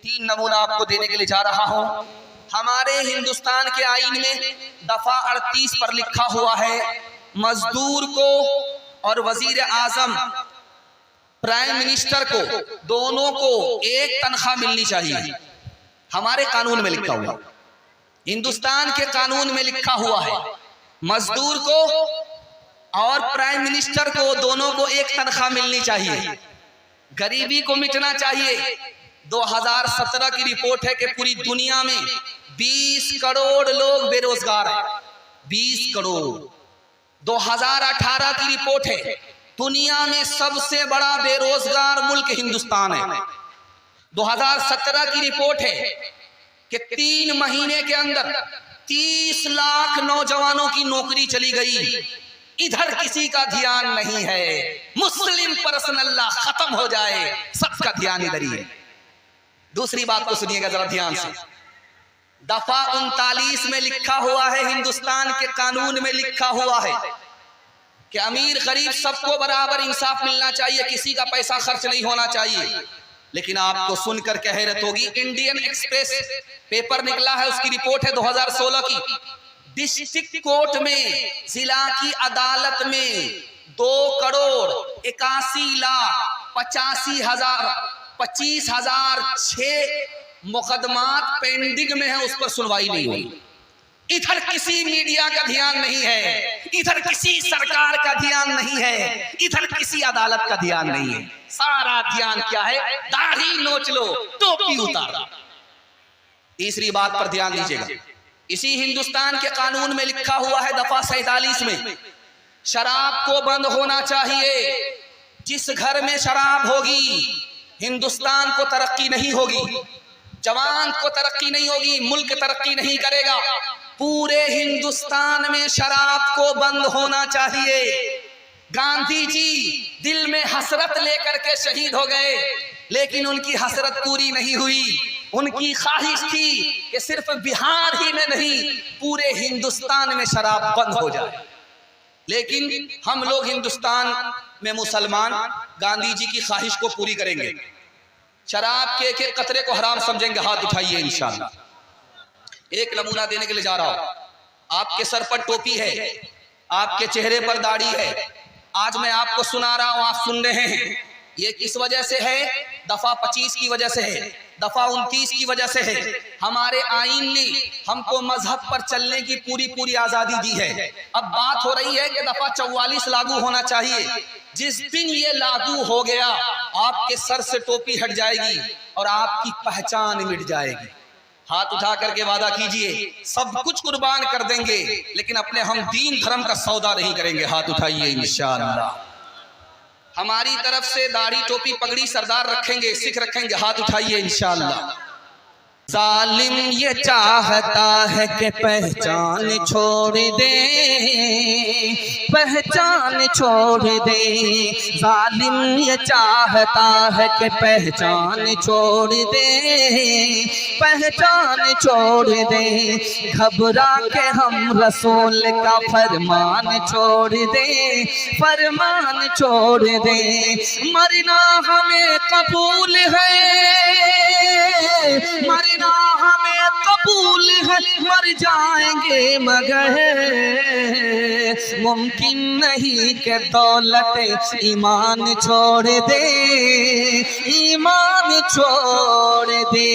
तीन नमूना आपको देने के लिए जा रहा हूं। हमारे हिंदुस्तान के आईन में दफा 38 पर लिखा हुआ है, मजदूर को और वजीर आजम प्राइम मिनिस्टर को दोनों को एक तनख्वाह मिलनी चाहिए। हमारे कानून में लिखा हुआ, हिंदुस्तान के कानून में लिखा हुआ है, मजदूर को और प्राइम मिनिस्टर को दोनों को एक तनख्वाह मिलनी चाहिए। गरीबी को मिटना चाहिए। 2017 की रिपोर्ट है कि पूरी दुनिया में 20 करोड़ लोग बेरोजगार हैं। 20 करोड़। 2018 की रिपोर्ट है, दुनिया में सबसे बड़ा बेरोजगार मुल्क हिंदुस्तान है। 2017 की रिपोर्ट है कि 3 महीने के अंदर 30 लाख नौजवानों की नौकरी चली गई। इधर किसी का ध्यान नहीं है। मुस्लिम पर्सन अल्लाह खत्म हो जाए, सबका ध्यान इधर ही है। दूसरी बात को सुनिएगा जरा ध्यान से। दफा 39 में लिखा हुआ है, हिंदुस्तान के कानून में लिखा हुआ है कि अमीर गरीब सबको बराबर इंसाफ मिलना चाहिए, किसी का पैसा खर्च नहीं होना चाहिए। लेकिन आपको सुनकर कह हैरत होगी, इंडियन एक्सप्रेस पेपर निकला है, उसकी रिपोर्ट है 2016 की। डिस्ट्रिक्ट कोर्ट में, जिला की अदालत में 2 करोड़ 81 लाख 25,006 मुकदमात पेंडिंग में है, उस पर सुनवाई नहीं हुई। इधर किसी मीडिया का ध्यान नहीं है, इधर किसी सरकार का ध्यान नहीं है, इधर किसी अदालत का ध्यान नहीं है। सारा ध्यान क्या है? दाढ़ी नोच लो, टोपी उतार। तीसरी बात पर ध्यान दीजिएगा। इसी हिंदुस्तान के कानून में लिखा हुआ है दफा 47 में, शराब को बंद होना चाहिए। जिस घर में शराब होगी, हिंदुस्तान को तरक्की नहीं होगी, जवान को तरक्की नहीं होगी, मुल्क तरक्की नहीं करेगा। पूरे हिंदुस्तान में शराब को बंद होना चाहिए। गांधी जी दिल में हसरत लेकर के शहीद हो गए, लेकिन उनकी हसरत पूरी नहीं हुई। उनकी ख्वाहिश थी कि सिर्फ बिहार ही में नहीं, पूरे हिंदुस्तान में शराब बंद हो जाए। लेकिन हम लोग हिंदुस्तान में मुसलमान गांधी जी की ख्वाहिश को पूरी करेंगे। शराब के एक कतरे को हराम समझेंगे। हाथ उठाइए इंशाअल्लाह। एक नमूना देने के लिए जा रहा हूं। आपके सर पर टोपी है, आपके चेहरे पर दाढ़ी है। आज मैं आपको सुना रहा हूं, आप सुन रहे हैं। ये किस वजह से है? दफा 25 की वजह से है, दफा 29 की वजह से है। हमारे आईन ने हमको मजहब पर चलने की पूरी आजादी दी है। अब बात हो रही है कि दफा 44 लागू होना चाहिए। जिस दिन ये लागू हो गया, आपके सर से टोपी हट जाएगी और आपकी पहचान मिट जाएगी। हाथ उठा करके वादा कीजिए, सब कुछ कुर्बान कर देंगे, लेकिन अपने हम दीन धर्म का सौदा नहीं करेंगे। हाथ उठाइए इंशाअल्लाह। हमारी तरफ से दाढ़ी टोपी पगड़ी सरदार रखेंगे, सिख रखेंगे। हाथ उठाइए इंशाअल्लाह। जालिम ये चाहता है कि पहचान छोड़ दे, पहचान छोड़ दे। जालिम ये चाहता है कि पहचान छोड़ दे, पहचान छोड़ दे। घबरा के हम रसूल का फरमान छोड़ दे, फरमान छोड़ दे। मरना हमें कबूल है, मरना हमें कबूल है, मर जाएंगे मगर मुमकिन नहीं कि दौलत ईमान छोड़ दे, ईमान छोड़ दे।